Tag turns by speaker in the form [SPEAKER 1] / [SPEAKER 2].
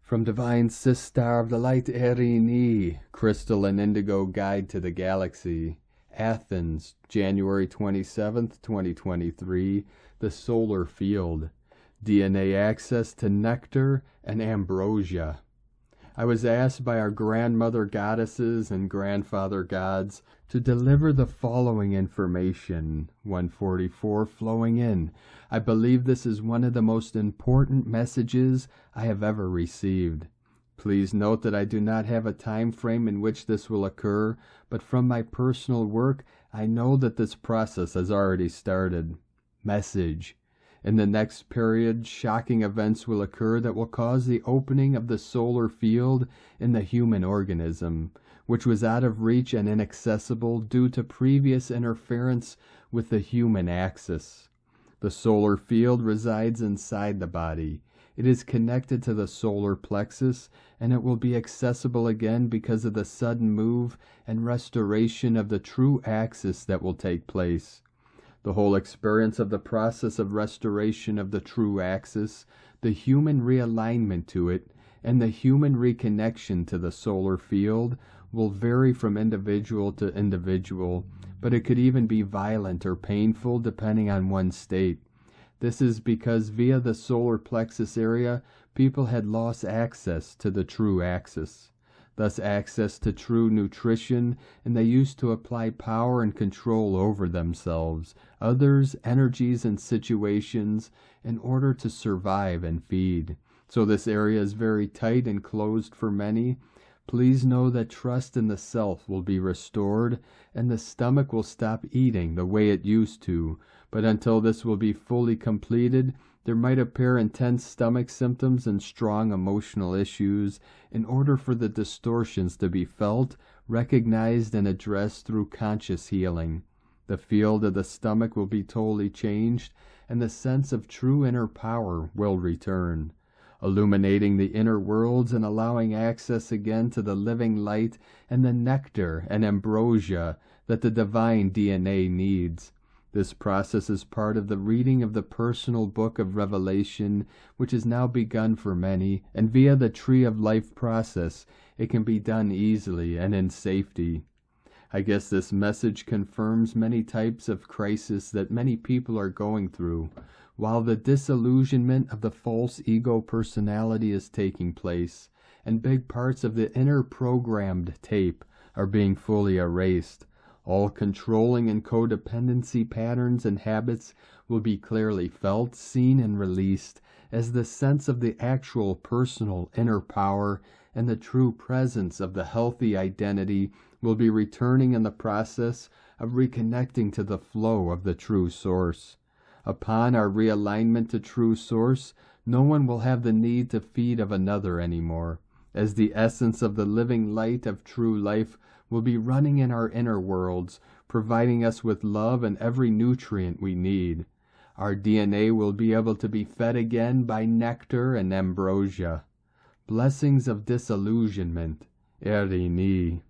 [SPEAKER 1] From Divine Sister of the Light Erini, Crystal and Indigo Guide to the Galaxy, Athens, January 27th, 2023, the Solar Field, DNA Access to Nectar and Ambrosia. I was asked by our grandmother goddesses and grandfather gods to deliver the following information. 144 flowing in. I believe this is one of the most important messages I have ever received. Please note that I do not have a time frame in which this will occur, but from my personal work, I know that this process has already started. Message. In the next period, shocking events will occur that will cause the opening of the solar field in the human organism, which was out of reach and inaccessible due to previous interference with the human axis. The solar field resides inside the body. It is connected to the solar plexus, and it will be accessible again because of the sudden move and restoration of the true axis that will take place. The whole experience of the process of restoration of the true axis, the human realignment to it, and the human reconnection to the solar field will vary from individual to individual, but it could even be violent or painful depending on one's state. This is because via the solar plexus area, people had lost access to the true axis, thus access to true nutrition, and they used to apply power and control over themselves, others, energies, and situations in order to survive and feed. So this area is very tight and closed for many. Please know that trust in the self will be restored, and the stomach will stop eating the way it used to. But until this will be fully completed, there might appear intense stomach symptoms and strong emotional issues in order for the distortions to be felt, recognized, and addressed through conscious healing. The field of the stomach will be totally changed, and the sense of true inner power will return, illuminating the inner worlds and allowing access again to the living light and the nectar and ambrosia that the divine DNA needs. This process is part of the reading of the personal book of Revelation, which has now begun for many, and via the Tree of Life process, it can be done easily and in safety. I guess this message confirms many types of crisis that many people are going through, while the disillusionment of the false ego personality is taking place, and big parts of the inner programmed tape are being fully erased. All controlling and codependency patterns and habits will be clearly felt, seen, and released as the sense of the actual personal inner power and the true presence of the healthy identity will be returning in the process of reconnecting to the flow of the true source. Upon our realignment to true source, no one will have the need to feed of another anymore, as the essence of the living light of true life will be running in our inner worlds, providing us with love and every nutrient we need. Our DNA will be able to be fed again by nectar and ambrosia. Blessings of disillusionment, Erini.